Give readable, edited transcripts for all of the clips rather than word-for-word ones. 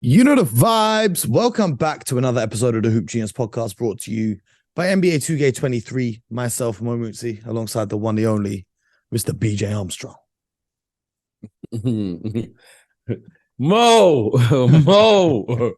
You know the vibes. Welcome back to another episode of the Hoop Genius podcast brought to you by NBA 2K23, myself, Mo Mutsi, alongside the one, the only, Mr. BJ Armstrong. Mo, Mo,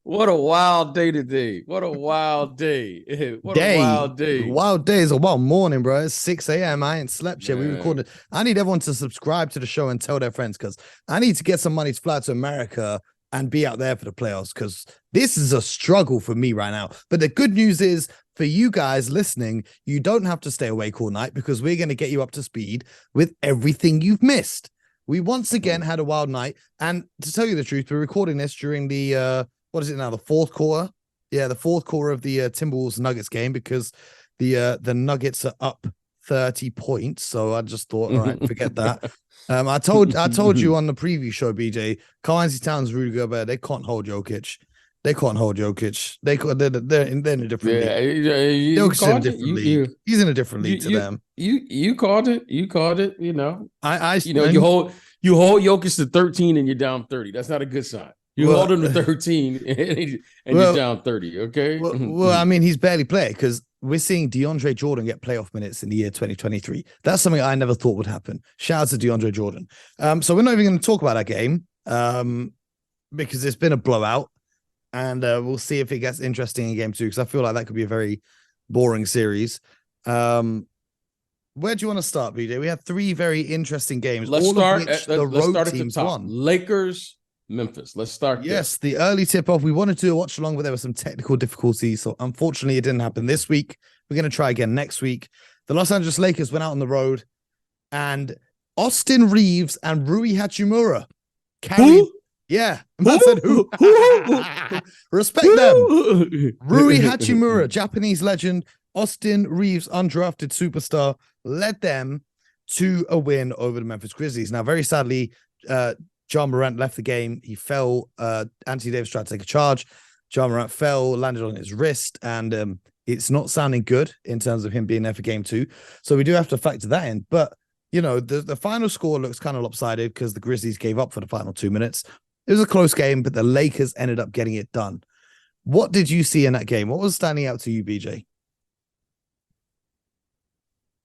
what a wild day today. What a wild day. What a wild day. Wild day is a wild morning, bro. It's 6 a.m. I ain't slept yet. We recorded. I need everyone to subscribe to the show and tell their friends because I need to get some money to fly to America and be out there for the playoffs because this is a struggle for me right now. But the good news is for you guys listening, you don't have to stay awake all night because we're going to get you up to speed with everything you've missed. We once again had a wild night. And to tell you the truth, we're recording this during the, what is it now? The fourth quarter. Yeah, the fourth quarter of the Timberwolves Nuggets game because the Nuggets are up 30 points. So I just thought, all right, forget that. I told you on the preview show, BJ, Karl-Anthony Towns, Rudy Gobert, they can't hold Jokic. They're in a different league. Jokic's in a different league. He's in a different league to them. You called it. You called it. You know. You hold Jokic to 13 and you're down 30. That's not a good sign. You hold him to 13 and you're down 30. Okay. Well, I mean, he's barely playing because we're seeing DeAndre Jordan get playoff minutes in the year 2023. That's something I never thought would happen. Shout out to DeAndre Jordan. So we're not even going to talk about that game because it's been a blowout. And we'll see if it gets interesting in game two, because I feel like that could be a very boring series. Where do you want to start, BJ? We have three very interesting games. Let's start at the top. Won. Lakers, Memphis. Let's start there. Yes, the early tip-off. We wanted to do a watch-along, but there were some technical difficulties, so unfortunately it didn't happen this week. We're going to try again next week. The Los Angeles Lakers went out on the road, and Austin Reeves and Rui Hachimura carried... Yeah, man said who? Respect them. Rui Hachimura, Japanese legend, Austin Reeves, undrafted superstar, led them to a win over the Memphis Grizzlies. Now, very sadly, Ja Morant left the game. He fell. Anthony Davis tried to take a charge. Ja Morant fell, landed on his wrist, and it's not sounding good in terms of him being there for game two. So we do have to factor that in. But, you know, the final score looks kind of lopsided because the Grizzlies gave up for the final 2 minutes. It was a close game, but the Lakers ended up getting it done. What did you see in that game? What was standing out to you, BJ?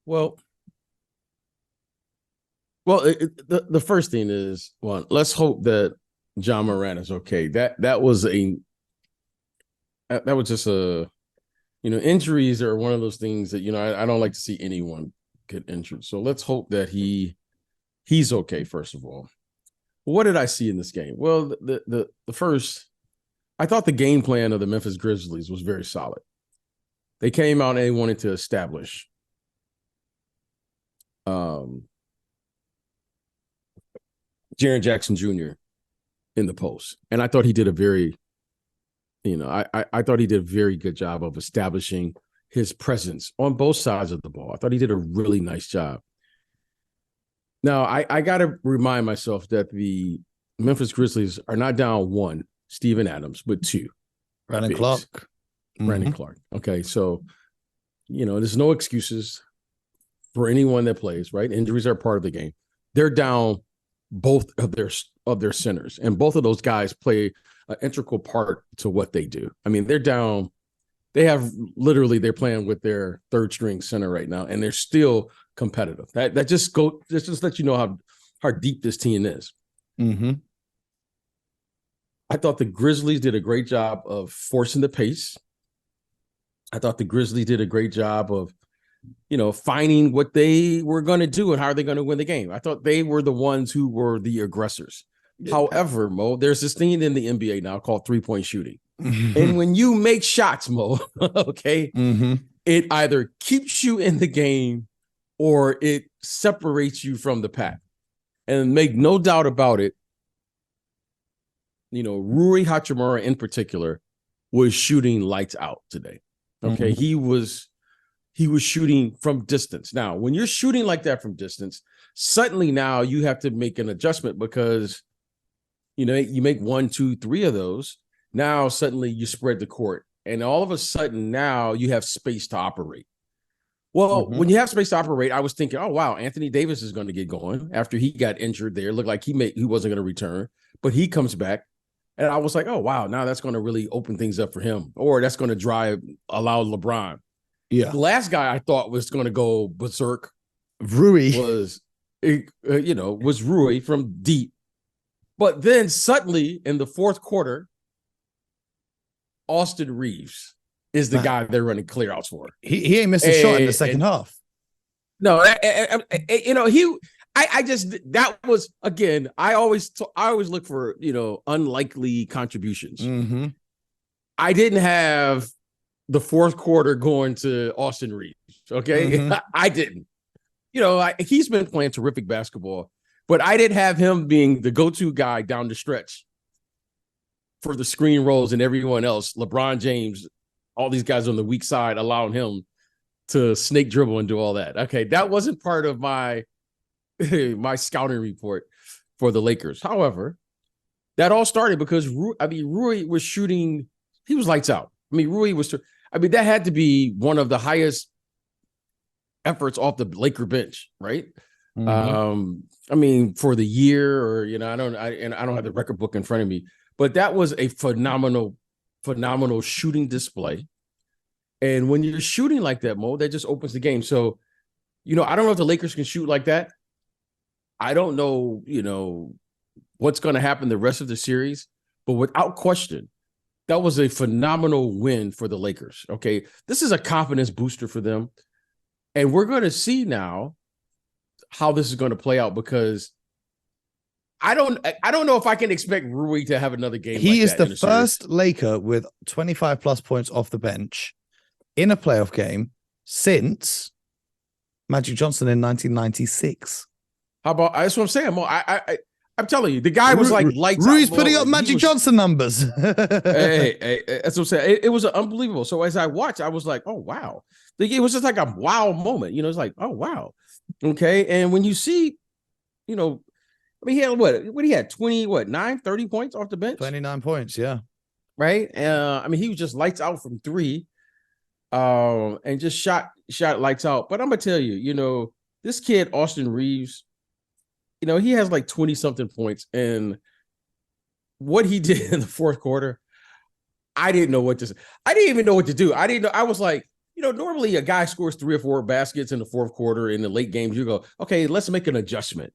Well, the first thing is, one, let's hope that Ja Morant is okay. That was just a, injuries are one of those things that, I don't like to see anyone get injured. So let's hope that he's okay, first of all. What did I see in this game? Well, the first, I thought the game plan of the Memphis Grizzlies was very solid. They came out and they wanted to establish Jaren Jackson Jr. in the post. And I thought he did a very, I thought he did a very good job of establishing his presence on both sides of the ball. I thought he did a really nice job. Now, I got to remind myself that the Memphis Grizzlies are not down one, Steven Adams, but two. Brandon Clark. Brandon Clark. Okay, so, there's no excuses for anyone that plays, right? Injuries are part of the game. They're down both of their centers, and both of those guys play an integral part to what they do. I mean, they're down. They're playing with their third string center right now, and they're still competitive. That just let you know how deep this team is. Mm-hmm. I thought the Grizzlies did a great job of forcing the pace. I thought the Grizzlies did a great job of, finding what they were going to do and how are they going to win the game. I thought they were the ones who were the aggressors. Yeah. However, Mo, there's this thing in the NBA now called three-point shooting. And when you make shots, Mo, okay, it either keeps you in the game or it separates you from the pack. And make no doubt about it, Rui Hachimura in particular was shooting lights out today. Okay, he was shooting from distance. Now, when you're shooting like that from distance, suddenly now you have to make an adjustment because, you make 1, 2, 3 of those. Now, suddenly you spread the court and all of a sudden now you have space to operate. Well, when you have space to operate, I was thinking, oh, wow, Anthony Davis is going to get going after he got injured there. It looked like he wasn't going to return. but he comes back. And I was like, oh, wow, now that's going to really open things up for him, or that's going to allow LeBron. Yeah. The last guy I thought was going to go berserk Rui was Rui from deep. But then suddenly in the fourth quarter, Austin Reeves is the guy they're running clear outs for. He ain't missed a shot in the second half. No, that was, again, I always look for, unlikely contributions. Mm-hmm. I didn't have the fourth quarter going to Austin Reeves. Okay. Mm-hmm. I didn't, he's been playing terrific basketball, but I didn't have him being the go-to guy down the stretch for the screen rolls and everyone else. LeBron James, all these guys on the weak side, allowing him to snake dribble and do all that. Okay. That wasn't part of my scouting report for the Lakers. However, that all started because Rui was shooting. He was lights out. That had to be one of the highest efforts off the Laker bench, right? Mm-hmm. For the year, or I don't have the record book in front of me, but that was a phenomenal shooting display. And when you're shooting like that, Mo, that just opens the game. So, I don't know if the Lakers can shoot like that. I don't know, what's going to happen the rest of the series, but without question, that was a phenomenal win for the Lakers. Okay. This is a confidence booster for them. And we're going to see now how this is going to play out, because I don't know if I can expect Rui to have another game. He is the first Laker with 25 plus points off the bench in a playoff game since Magic Johnson in 1996. How about, that's what I'm saying. I'm telling you, the guy was like lights out. Rui's putting up Magic Johnson numbers. hey, that's what I'm saying. It was unbelievable. So as I watched, I was like, oh, wow. It was just like a wow moment. It's like, oh, wow. Okay. And when you see, he had what he had 30 points off the bench? 29 points. Yeah. Right. He was just lights out from three, and just shot lights out. But I'm going to tell you, this kid, Austin Reeves, he has like 20 something points, and what he did in the fourth quarter, I didn't know what to say. I didn't even know what to do. I didn't know. I was like, normally a guy scores 3 or 4 baskets in the fourth quarter. In the late games, you go, okay, let's make an adjustment.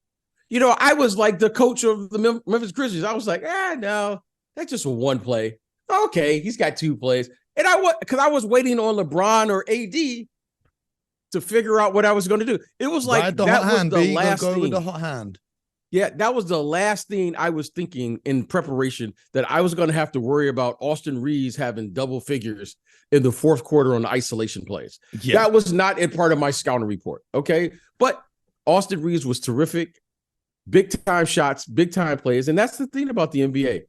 I was like the coach of the Memphis Grizzlies. I was like, no, that's just one play. Okay, he's got 2 plays. And because I was waiting on LeBron or AD to figure out what I was going to do. It was like that was the last thing. With the hot hand. Yeah, that was the last thing I was thinking in preparation, that I was going to have to worry about Austin Reeves having double figures in the fourth quarter on the isolation plays. Yeah. That was not a part of my scouting report, okay? But Austin Reeves was terrific. Big-time shots, big-time plays, and that's the thing about the NBA.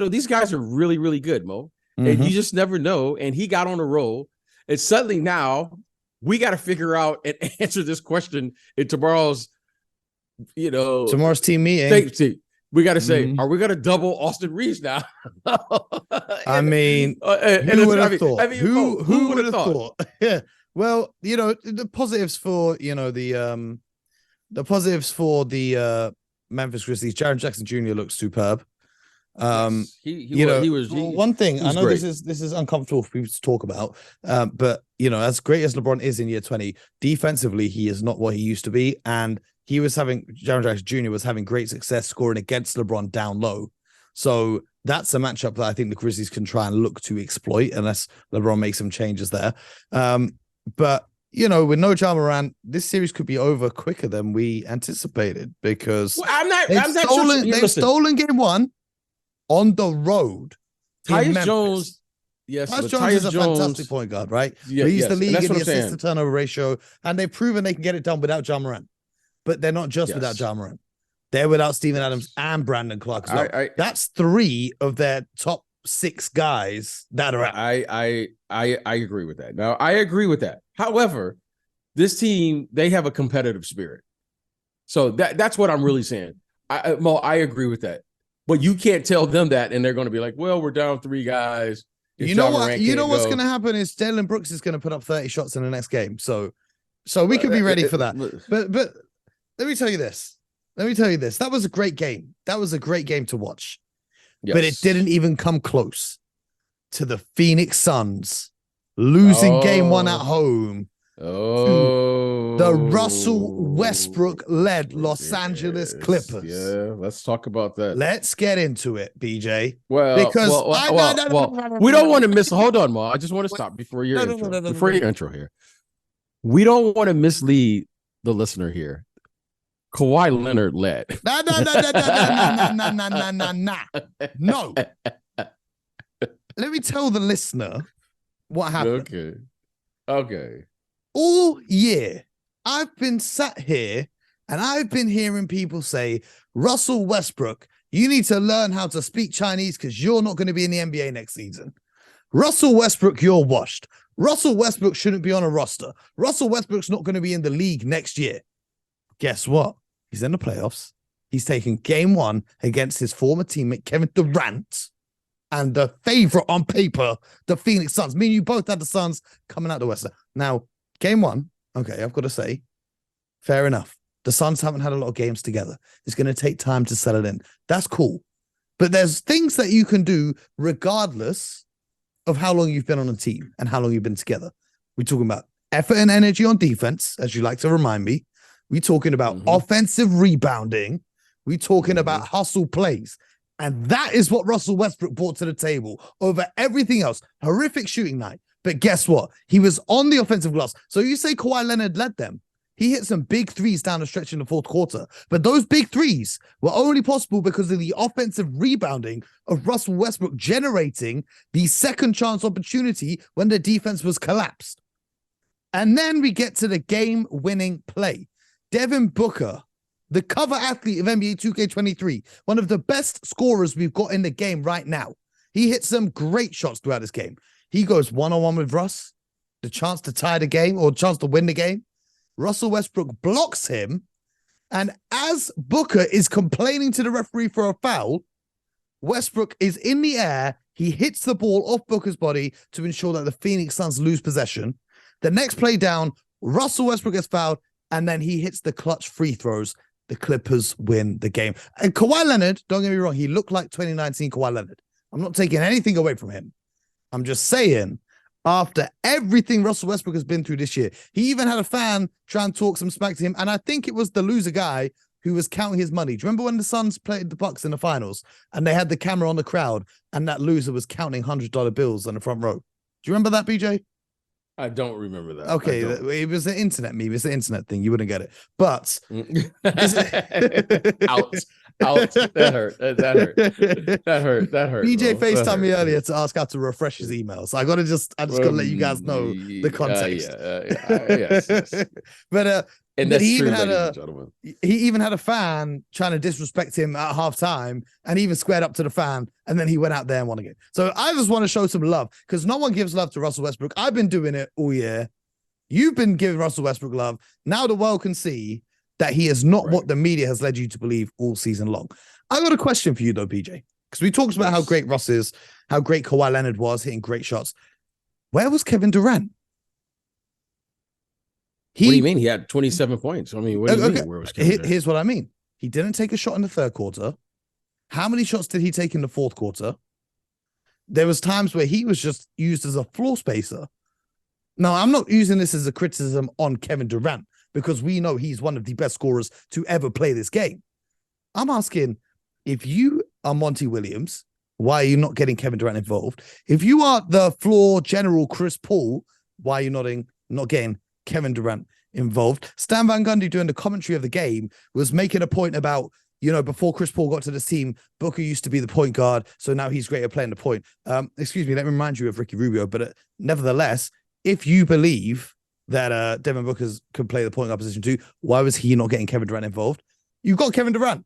These guys are really, really good, Mo, and you just never know, and he got on a roll, and suddenly now we got to figure out and answer this question in tomorrow's team meeting. We got to say, are we going to double Austin Reeves now? Who would have thought? Who would have thought? Yeah. Well, the positives for, the positives for the Memphis Grizzlies, Jaren Jackson Jr. looks superb. Yes. He was one thing. I know great. this is uncomfortable for people to talk about, but as great as LeBron is in year 20, defensively he is not what he used to be, and Jaren Jackson Jr. was having great success scoring against LeBron down low. So that's a matchup that I think the Grizzlies can try and look to exploit, unless LeBron makes some changes there. But with no Ja Morant, this series could be over quicker than we anticipated, because they've stolen game 1 on the road. Tyus Jones. Yes, Tyus Jones is a fantastic point guard, right? Yeah, he's the league in the assist to turnover ratio, and they've proven they can get it done without Ja Morant. But they're not just without Ja Morant. They're without Steven Adams and Brandon Clark as well. That's 3 of their top 6 guys that are out. I agree with that. Now, I agree with that. However, this team, they have a competitive spirit. So that's what I'm really saying. I agree with that. But you can't tell them that, and they're going to be like, well, we're down 3 guys. You know what's going to happen is Jalen Brooks is going to put up 30 shots in the next game. So we could be ready for that. But let me tell you this. That was a great game. That was a great game to watch. but it didn't even come close to the Phoenix Suns losing game one at home to the Russell Westbrook-led Los Angeles Clippers. Yeah, let's talk about that. Let's get into it, BJ. Well, because we don't want to miss. Hold on, Ma. I just want to stop before your intro. Before your intro here, we don't want to mislead the listener here. Kawhi Leonard led. No. Let me tell the listener what happened. Okay. All year, I've been sat here and I've been hearing people say, Russell Westbrook, you need to learn how to speak Chinese because you're not going to be in the NBA next season. Russell Westbrook, you're washed. Russell Westbrook shouldn't be on a roster. Russell Westbrook's not going to be in the league next year. Guess what? He's in the playoffs. He's taking game one against his former teammate, Kevin Durant, and the favorite on paper, the Phoenix Suns. Me and you both had the Suns coming out the West. Now, game one, okay, I've got to say, fair enough. The Suns haven't had a lot of games together. It's going to take time to settle in. That's cool. But there's things that you can do regardless of how long you've been on a team and how long you've been together. We're talking about effort and energy on defense, as you like to remind me. We're talking about offensive rebounding. We're talking about hustle plays. And that is what Russell Westbrook brought to the table over everything else. Horrific shooting night. But guess what? He was on the offensive glass. So you say Kawhi Leonard led them. He hit some big threes down the stretch in the fourth quarter. But those big threes were only possible because of the offensive rebounding of Russell Westbrook generating the second chance opportunity when the defense was collapsed. And then we get to the game-winning play. Devin Booker, the cover athlete of NBA 2K23, one of the best scorers we've got in the game right now. He hit some great shots throughout this game. He goes one-on-one with Russ, the chance to tie the game or chance to win the game. Russell Westbrook blocks him, and as Booker is complaining to the referee for a foul, Westbrook is in the air. He hits the ball off Booker's body to ensure that the Phoenix Suns lose possession. The next play down, Russell Westbrook gets fouled, and then he hits the clutch free throws. The Clippers win the game. And Kawhi Leonard, don't get me wrong, he looked like 2019 Kawhi Leonard. I'm not taking anything away from him. I'm just saying, after everything Russell Westbrook has been through this year, he even had a fan try and talk some smack to him, and I think it was the loser guy who was counting his money. Do you remember when the Suns played the Bucks in the finals, and they had the camera on the crowd, and that loser was counting $100 bills on the front row? Do you remember that, BJ? I don't remember that. Okay, it was an internet meme. It's an internet thing. You wouldn't get it. But Ouch. That hurt. That hurt. BJ FaceTimed me earlier to ask how to refresh his email. So I just gotta let you guys know the context. Yes. But that's he true, even had a fan trying to disrespect him at halftime, and he even squared up to the fan, and then he went out there and won again. So I just want to show some love because no one gives love to Russell Westbrook. I've been doing it all year. You've been giving Russell Westbrook love. Now the world can see that he is not what the media has led you to believe all season long. I got a question for you though, BJ, because we talked about how great Russ is, how great Kawhi Leonard was, hitting great shots. Where was Kevin Durant? What do you mean? He had 27 points. I mean, what do you mean? Where was Kevin Durant? Here's what I mean. He didn't take a shot in the third quarter. How many shots did he take in the fourth quarter? There was times where he was just used as a floor spacer. Now, I'm not using this as a criticism on Kevin Durant because we know he's one of the best scorers to ever play this game. I'm asking, if you are Monty Williams, why are you not getting Kevin Durant involved? If you are the floor general Chris Paul, why are you not getting Kevin Durant involved? Stan Van Gundy, during the commentary of the game, was making a point about, before Chris Paul got to this team, Booker used to be the point guard, so now he's great at playing the point. Excuse me, let me remind you of Ricky Rubio, but nevertheless, if you believe that Devin Booker can play the point guard position too, why was he not getting Kevin Durant involved? You've got Kevin Durant.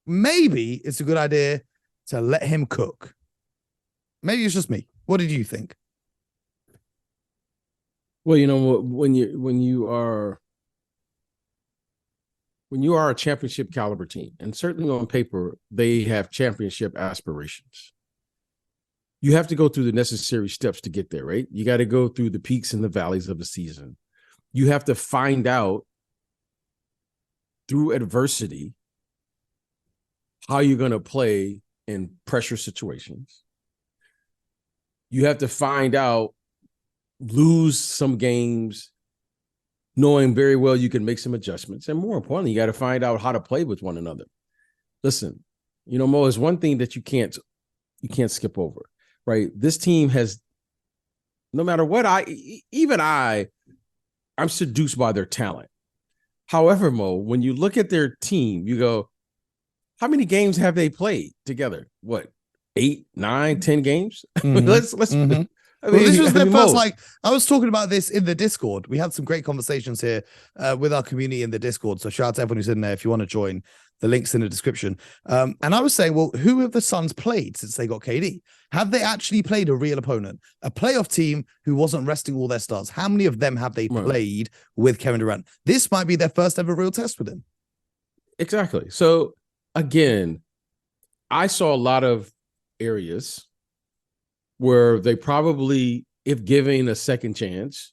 Maybe it's a good idea to let him cook. Maybe it's just me. What did you think? Well, when you are a championship caliber team, and certainly on paper they have championship aspirations, you have to go through the necessary steps to get there, right? You got to go through the peaks and the valleys of the season. You have to find out through adversity how you're going to play in pressure situations. You have to find out, lose some games, knowing very well you can make some adjustments. And more importantly, you got to find out how to play with one another. Listen, Mo, is one thing that you can't skip over, right? This team has, no matter what, I'm seduced by their talent. However, Mo, when you look at their team, you go, how many games have they played together? What, 8, 9, 10 games? Mm-hmm. let's. Mm-hmm. This was their first, I was talking about this in the Discord. We had some great conversations here with our community in the Discord. So shout out to everyone who's in there. If you want to join, the link's in the description. And I was saying, well, who have the Suns played since they got KD? Have they actually played a real opponent? A playoff team who wasn't resting all their stars? How many of them have they played with Kevin Durant? This might be their first ever real test with him. Exactly. So again, I saw a lot of areas where they probably, if given a second chance,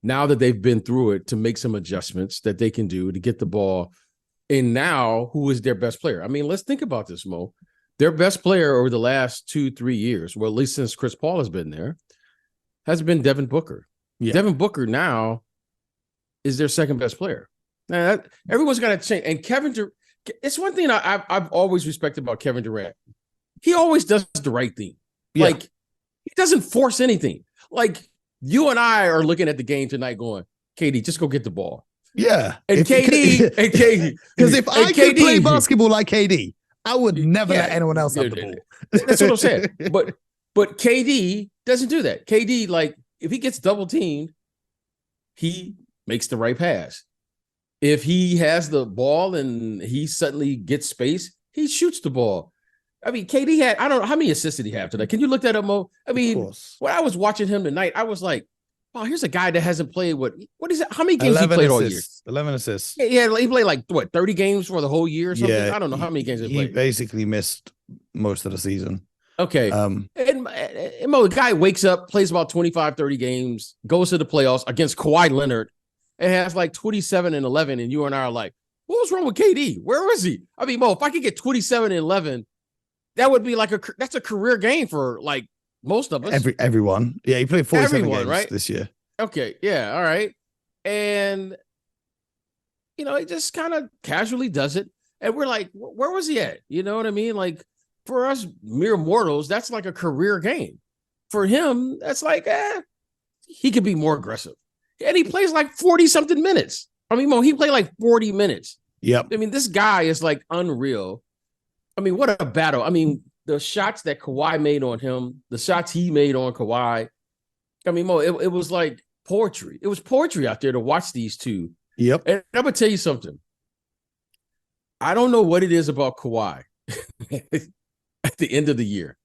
now that they've been through it, to make some adjustments that they can do to get the ball. And now, who is their best player? I mean, let's think about this, Mo. Their best player over the last 2-3 years, well, at least since Chris Paul has been there, has been Devin Booker. Yeah. Devin Booker now is their second best player. Now, everyone's got to change. And Kevin Durant, it's one thing I've always respected about Kevin Durant. He always does the right thing. Yeah. Like, he doesn't force anything. Like, you and I are looking at the game tonight going, KD, just go get the ball. Yeah. And KD. Because if I could play basketball like KD, I would never let anyone else have the ball. That's what I'm saying. But KD doesn't do that. KD, like, if he gets double teamed, he makes the right pass. If he has the ball and he suddenly gets space, he shoots the ball. I mean, KD had, I don't know, how many assists did he have today? Can you look that up, Mo? I mean, when I was watching him tonight, I was like, wow, here's a guy that hasn't played what is it? How many games he played all year? 11 assists. Yeah, he played like, what, 30 games for the whole year or something? Yeah, I don't know how many games he played. He basically missed most of the season. Okay. And Mo, the guy wakes up, plays about 25, 30 games, goes to the playoffs against Kawhi Leonard, and has like 27 and 11, and you and I are like, what was wrong with KD? Where is he? I mean, Mo, if I could get 27 and 11, that would be like that's a career game for like most of us. Everyone. Yeah, he played 47 games this year. Okay. Yeah. All right. And, he just kind of casually does it. And we're like, where was he at? You know what I mean? Like, for us mere mortals, that's like a career game. For him, that's like, he could be more aggressive. And he plays like 40-something minutes. I mean, Mo, he played like 40 minutes. Yep. I mean, this guy is like unreal. I mean, what a battle. I mean, the shots that Kawhi made on him, the shots he made on Kawhi. I mean, Mo, it was like poetry. It was poetry out there to watch these two. Yep. And I'm going to tell you something. I don't know what it is about Kawhi at the end of the year.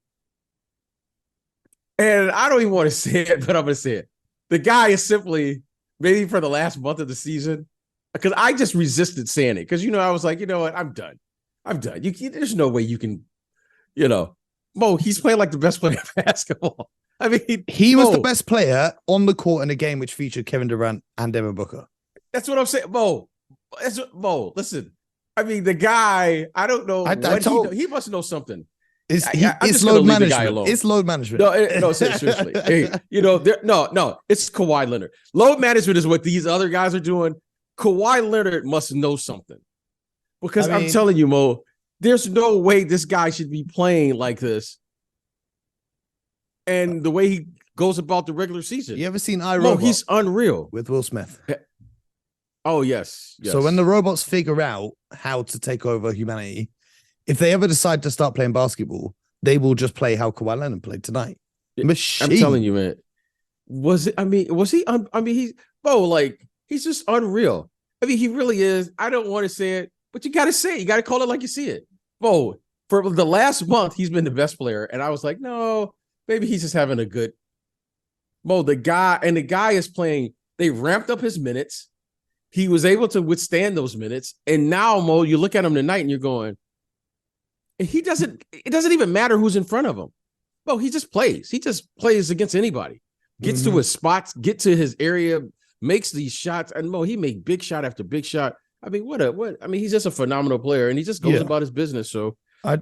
And I don't even want to say it, but I'm going to say it. The guy is simply, maybe for the last month of the season, because I just resisted saying it. Because, I was like, you know what? I'm done. There's no way you can, Mo, he's playing like the best player in basketball. I mean, he was the best player on the court in a game which featured Kevin Durant and Devin Booker. That's what I'm saying, Mo. Listen. I mean, the guy, I don't know. He must know something. It's load management. It's load management. No, seriously. Hey, no, it's Kawhi Leonard. Load management is what these other guys are doing. Kawhi Leonard must know something. Because I'm telling you, Mo, there's no way this guy should be playing like this. And the way he goes about the regular season. You ever seen iRobot? Mo, he's unreal. With Will Smith. Oh, yes. So when the robots figure out how to take over humanity, if they ever decide to start playing basketball, they will just play how Kawhi Leonard played tonight. Machine. I'm telling you, man. He's just unreal. I mean, he really is. I don't want to say it, but you got to say it. You got to call it like you see it. Bo, for the last month, he's been the best player. And I was like, no, maybe he's just having a good. Mo, the guy is playing. They ramped up his minutes. He was able to withstand those minutes. And now, Mo, you look at him tonight and you're going, it doesn't even matter who's in front of him. Bo, he just plays. He just plays against anybody. Gets to his spots, get to his area, makes these shots. And Mo, he made big shot after big shot. I mean, he's just a phenomenal player, and he just goes about his business. So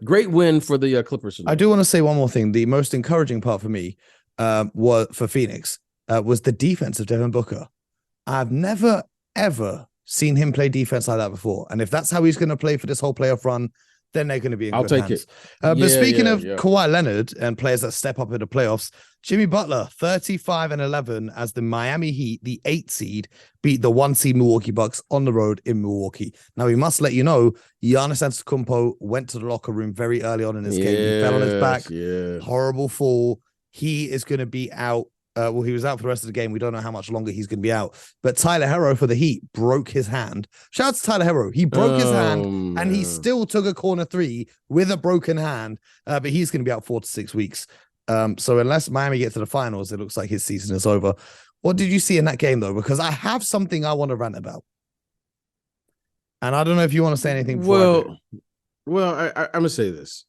Great win for the Clippers tonight. I do want to say one more thing. The most encouraging part for me was for Phoenix was the defense of Devin Booker. I've never, ever seen him play defense like that before. And if that's how he's going to play for this whole playoff run, then they're going to be in I'll good take hands. it. But speaking of Kawhi Leonard and players that step up in the playoffs, Jimmy Butler, 35-11 as the Miami Heat, the 8 seed, beat the 1 seed Milwaukee Bucks on the road in Milwaukee. Now, we must let you know, Giannis Antetokounmpo went to the locker room very early on in this game. He fell on his back. Horrible fall. He is going to be out. Well, he was out for the rest of the game. We don't know how much longer he's going to be out. But Tyler Herro for the Heat broke his hand. Shout out to Tyler Herro. He broke his hand and he still took a corner 3 with a broken hand. But he's going to be out 4 to 6 weeks. So unless Miami get to the finals, it looks like his season is over. What did you see in that game, though? Because I have something I want to rant about. And I don't know if you want to say anything before I'm going to say this.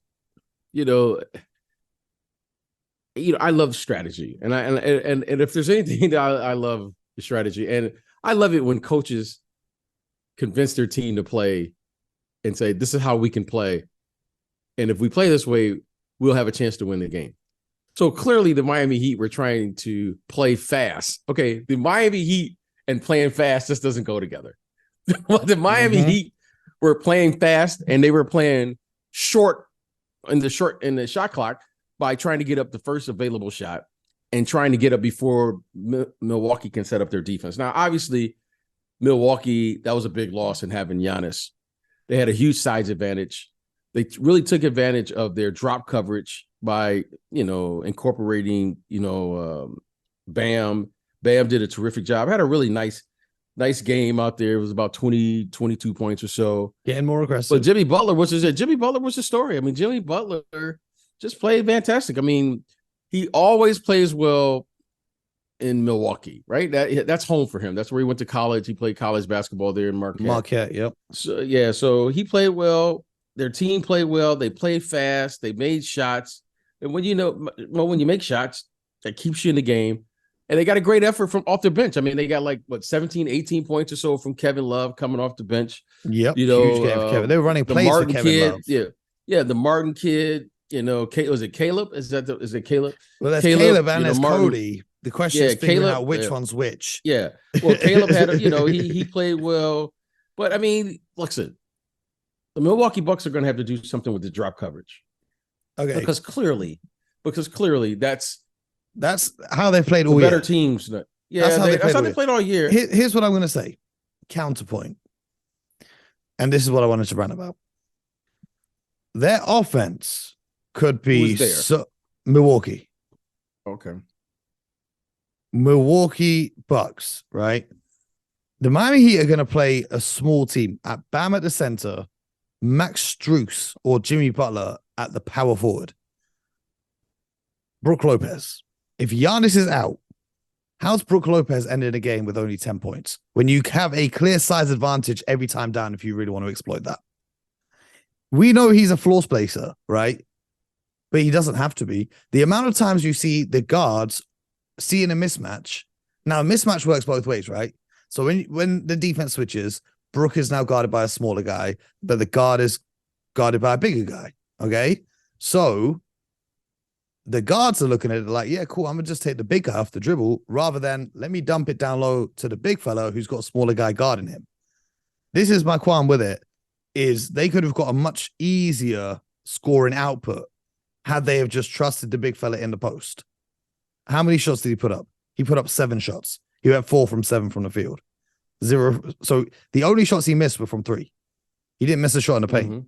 I love strategy, and if there's anything that I love, the strategy, and I love it when coaches convince their team to play and say, this is how we can play. And if we play this way, we'll have a chance to win the game. So clearly the Miami Heat were trying to play fast. Okay. The Miami Heat and playing fast just doesn't go together. The Miami Heat were playing fast and they were playing short in the shot clock by trying to get up the first available shot and trying to get up before Milwaukee can set up their defense. Now, obviously, Milwaukee, that was a big loss in having Giannis. They had a huge size advantage. They really took advantage of their drop coverage by, incorporating, Bam. Bam did a terrific job. Had a really nice game out there. It was about 20, 22 points or so. Getting more aggressive. But Jimmy Butler was the story. I mean, Jimmy Butler just played fantastic. I mean, he always plays well in Milwaukee, right? That's home for him. That's where he went to college. He played college basketball there in Marquette. Yep. So he played well. Their team played well. They played fast. They made shots. And when you make shots, that keeps you in the game. And they got a great effort from off their bench. I mean, they got 17, 18 points or so from Kevin Love coming off the bench. Yep. Huge game for Kevin. They were running plays for Kevin Love. Yeah. The Martin kid. Was it Caleb? Is it Caleb? Well, that's Caleb and there's Cody. The question is figuring out which one's which. Yeah. Well, Caleb had, he played well. But, I mean, listen, the Milwaukee Bucks are going to have to do something with the drop coverage. Okay. Because clearly that's how they played all year. Better teams. Yeah, that's how they played all year. Here's what I'm going to say. Counterpoint. And this is what I wanted to rant about. Their offense could be Milwaukee. Okay. Milwaukee Bucks, right? The Miami Heat are going to play a small team at Bam at the center, Max Strus or Jimmy Butler at the power forward. Brook Lopez. If Giannis is out, how's Brook Lopez ending a game with only 10 points when you have a clear size advantage every time down if you really want to exploit that? We know he's a floor spacer, right? But he doesn't have to be. The amount of times you see the guards seeing a mismatch. Now, a mismatch works both ways, right? So when the defense switches, Brook is now guarded by a smaller guy, but the guard is guarded by a bigger guy, okay? So the guards are looking at it like, yeah, cool, I'm going to just take the big guy off the dribble rather than let me dump it down low to the big fella who's got a smaller guy guarding him. This is my qualm with it, is they could have got a much easier scoring output had they have just trusted the big fella in the post. How many shots did he put up? He put up 7 shots. He went 4 from 7 from the field. 0. So the only shots he missed were from 3. He didn't miss a shot in the paint.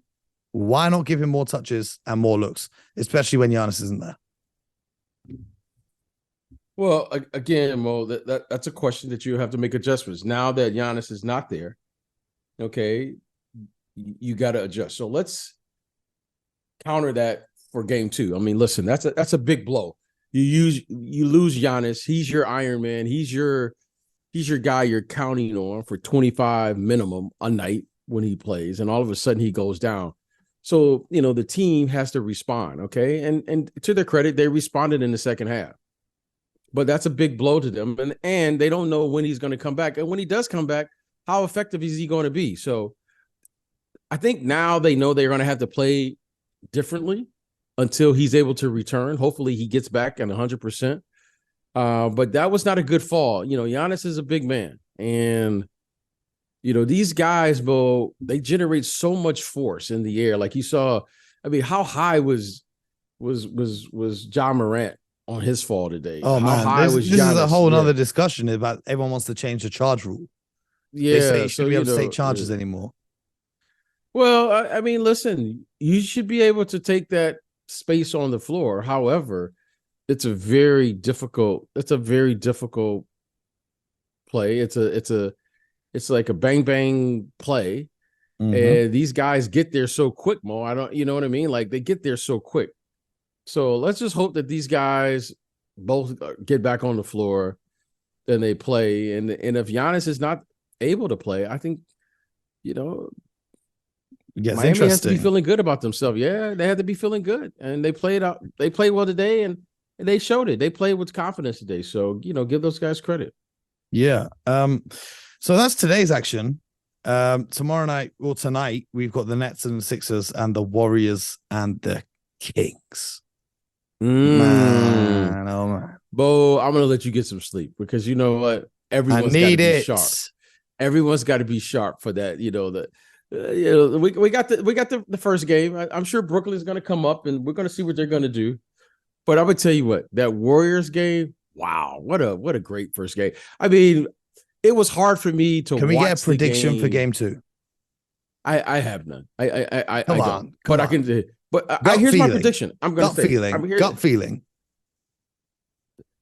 Why not give him more touches and more looks, especially when Giannis isn't there? Well, again, Mo, that's a question that you have to make adjustments. Now that Giannis is not there, okay, you got to adjust. So let's counter that for game 2. I mean, listen, that's a big blow. You lose Giannis. He's your Iron Man. He's your guy you're counting on for 25 minimum a night when he plays, and all of a sudden he goes down. So, the team has to respond, okay? And to their credit, they responded in the second half. But that's a big blow to them, and they don't know when he's going to come back. And when he does come back, how effective is he going to be? So I think now they know they're going to have to play differently until he's able to return. Hopefully he gets back at 100%. But that was not a good fall. Giannis is a big man. And, these guys, Bo, they generate so much force in the air. Like you saw, how high was Ja Morant on his fall today? Oh, How man. high This was is a Giannis? whole Yeah. other discussion about everyone wants to change the charge rule. Yeah. They say you so, shouldn't be able to take charges anymore. Well, listen, you should be able to take that space on the floor. However, it's a very difficult play. It's like a bang bang play. And these guys get there so quick, Mo. You know what I mean? Like they get there so quick. So let's just hope that these guys both get back on the floor and they play. And if Giannis is not able to play, I think, Miami has to be feeling good about themselves. Yeah, they had to be feeling good. And they played out. They played well today, and they showed it. They played with confidence today. So, give those guys credit. Yeah. So that's today's action. Tomorrow night or tonight, we've got the Nets and the Sixers and the Warriors and the Kings. Man, oh man. Bo, I'm gonna let you get some sleep because you know what? Everyone's got to be sharp. Everyone's got to be sharp for that. We got the first game. I'm sure Brooklyn's gonna come up and we're gonna see what they're gonna do. But I would tell you what, that Warriors game, wow, what a great first game. It was hard for me to. Can we get a prediction for game 2? I have none. I Come don't. on. But I can. But here's my prediction. I'm going to say gut feeling.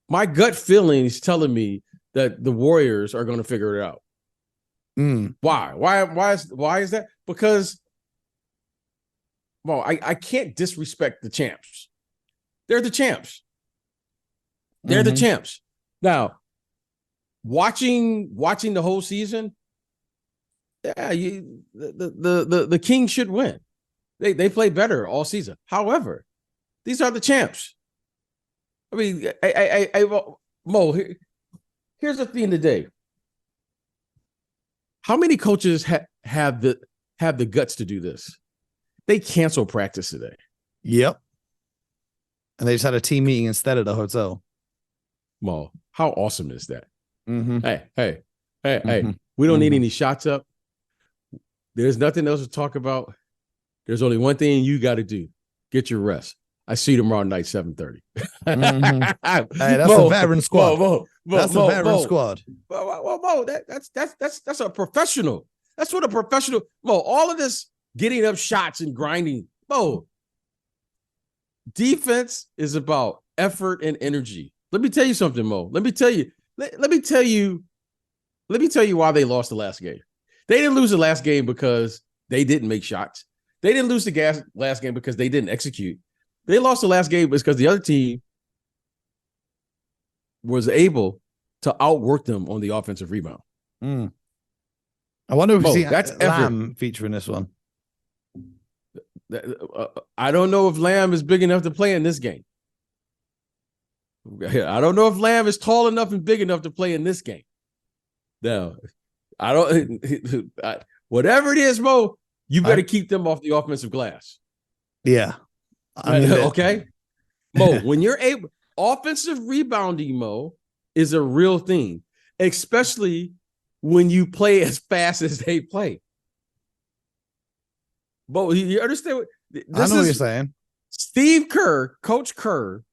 My gut feeling is telling me that the Warriors are going to figure it out. Why? Why is that? Because, well, I can't disrespect the champs. They're the champs. They're the champs. Now, watching the whole season, yeah, the Kings should win. They play better all season. However, these are the champs. Mo, here's the thing today. How many coaches have the guts to do this? They cancel practice today. Yep. And they just had a team meeting instead at the hotel. Mo, how awesome is that? Hey. Mm-hmm. We don't need any shots up. There's nothing else to talk about. There's only one thing you got to do. Get your rest. I see you tomorrow night, 7:30. Hey, that's a veteran squad. That's a veteran squad. Mo, that's a professional. That's what a professional. Mo, all of this getting up shots and grinding. Mo, defense is about effort and energy. Let me tell you something, Mo. Let me tell you why they lost the last game. They didn't lose the last game because they didn't make shots. They didn't lose the last game because they didn't execute. They lost the last game because the other team was able to outwork them on the offensive rebound. I wonder if we see Lamb feature in this one. I don't know if Lamb is big enough to play in this game. I don't know if Lamb is tall enough and big enough to play in this game. Now, I don't. Whatever it is, Mo, you better keep them off the offensive glass. Yeah. Okay. Mo, when you're able, offensive rebounding, Mo, is a real thing, especially when you play as fast as they play. Mo, you understand I know what you're saying. Steve Kerr, Coach Kerr,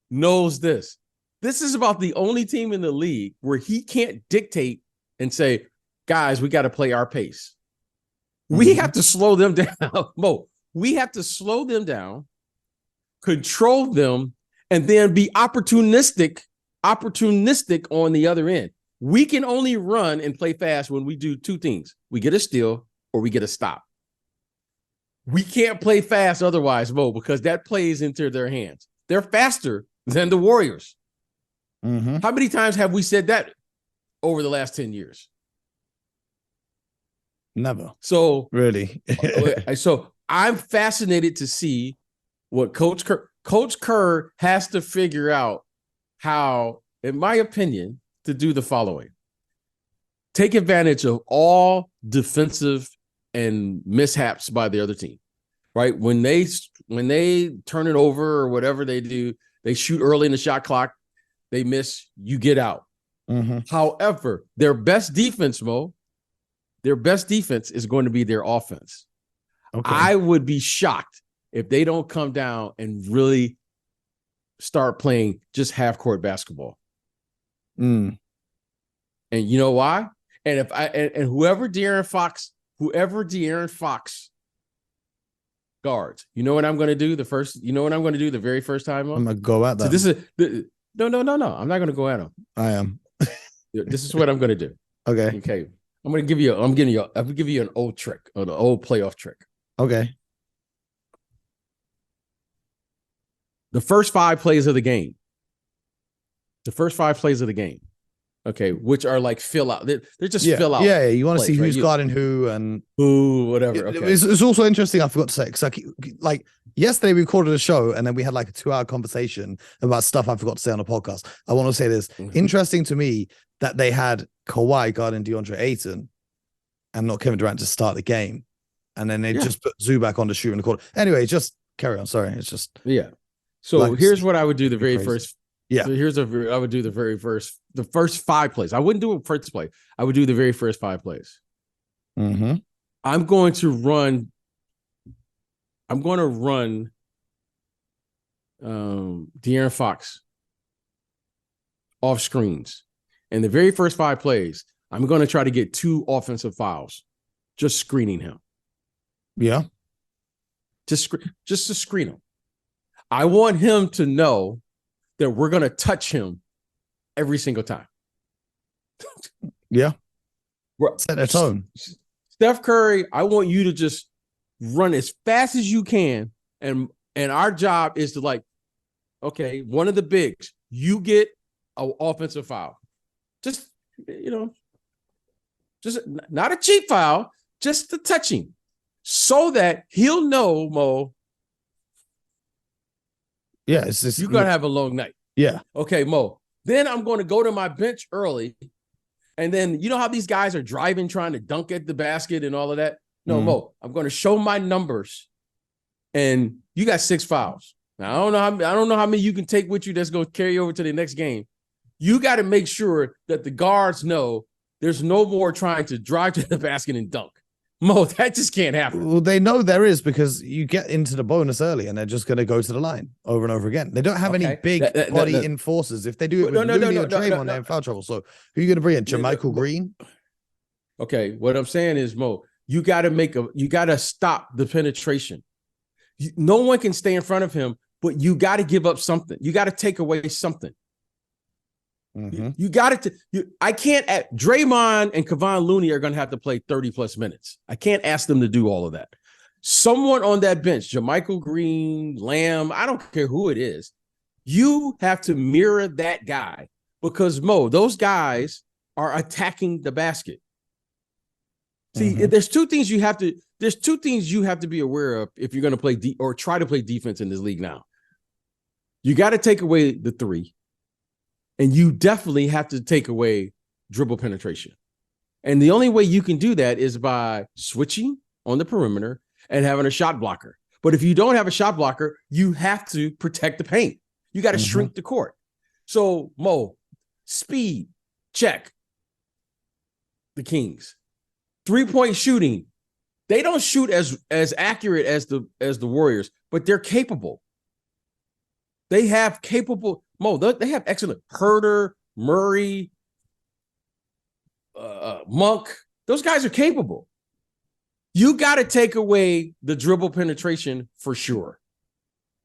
knows this. This is about the only team in the league where he can't dictate and say, guys, we got to play our pace. We have to slow them down. Mo, we have to slow them down, control them, and then be opportunistic on the other end. We can only run and play fast when we do two things. We get a steal or we get a stop. We can't play fast otherwise, Mo, because that plays into their hands. They're faster than the Warriors. How many times have we said that over the last 10 years? Never. So really. So I'm fascinated to see what Coach Kerr has to figure out how, in my opinion, to do the following. Take advantage of all defensive and mishaps by the other team. right? When they turn it over or whatever they do, they shoot early in the shot clock, they miss, you get out. However, their best defense, Mo, their best defense is going to be their offense. Okay. I would be shocked if they don't come down and really start playing just half court basketball. And you know why? And if whoever De'Aaron Fox guards, you know what I'm going to do the very first time? I'm going to go at that. So this is no. I'm not going to go at him. I am. This is what I'm going to do. Okay. I'm going to give you an old trick, or the old playoff trick. Okay. The first 5 plays of the game. Okay, which are like fill out. They're just fill out. Yeah, you want to see who's guarding who and who, whatever. Okay. It's also interesting. I forgot to say, because like yesterday we recorded a show and then we had like a 2-hour conversation about stuff I forgot to say on the podcast. I want to say this. Interesting to me that they had Kawhi guarding DeAndre Ayton and not Kevin Durant to start the game, and then they just put Zubac on the shooting the corner. Anyway, just carry on. Sorry, it's just So like, here's what I would do the very first. Yeah. So I would do the first 5 plays. I wouldn't do a first play. I would do the very first 5 plays. I'm going to run De'Aaron Fox off screens. And the very first 5 plays, I'm going to try to get 2 offensive fouls, just screening him. Yeah. Just to screen him. I want him to know that we're going to touch him every single time. Yeah. Set a tone. Steph Curry, I want you to just run as fast as you can. And our job is to, like, okay, one of the bigs, you get an offensive foul. Just not a cheap foul, just the touching, so that he'll know, Mo. Yeah, it's just, you're going to have a long night. Yeah. Okay, Mo. Then I'm going to go to my bench early. And then you know how these guys are driving, trying to dunk at the basket and all of that? No, Mo, I'm going to show my numbers. And you got 6 fouls. Now, I don't know how many you can take with you that's going to carry over to the next game. You got to make sure that the guards know there's no more trying to drive to the basket and dunk. Mo, that just can't happen. Well, they know there is, because you get into the bonus early and they're just going to go to the line over and over again. They don't have any big body enforcers. If they do it with Looney or Draymond, they're in foul trouble. So who are you going to bring in? JaMychal Green? Okay, what I'm saying is, Mo, you got to stop the penetration. No one can stay in front of him, but you got to give up something. You got to take away something. You got to. I can't. Draymond and Kevon Looney are going to have to play 30+ minutes. I can't ask them to do all of that. Someone on that bench, JaMychal Green, Lamb, I don't care who it is. You have to mirror that guy, because Mo, those guys are attacking the basket. See, there's two things you have to be aware of if you're going to play or try to play defense in this league now. You got to take away the 3. And you definitely have to take away dribble penetration. And the only way you can do that is by switching on the perimeter and having a shot blocker. But if you don't have a shot blocker, you have to protect the paint. You got to shrink the court. So, Mo, speed, check. The Kings. 3-point shooting. They don't shoot as accurate as the Warriors, but they're capable. They have capable. Mo, they have excellent Herter, Murray, Monk. Those guys are capable. You got to take away the dribble penetration for sure.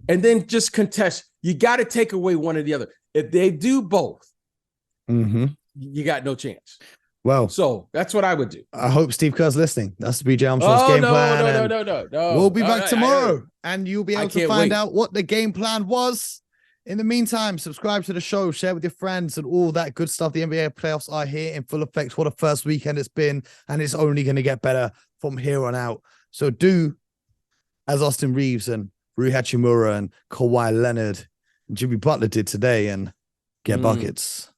And then just contest. You got to take away one or the other. If they do both, you got no chance. Well, so that's what I would do. I hope Steve Kerr's listening. That's the BJ Armstrong's game plan. No. We'll be back tomorrow, and you'll be able to find out what the game plan was. In the meantime, subscribe to the show, share with your friends, and all that good stuff. The NBA playoffs are here in full effect. What a first weekend it's been, and it's only going to get better from here on out. So do as Austin Reeves and Rui Hachimura and Kawhi Leonard and Jimmy Butler did today, and get buckets.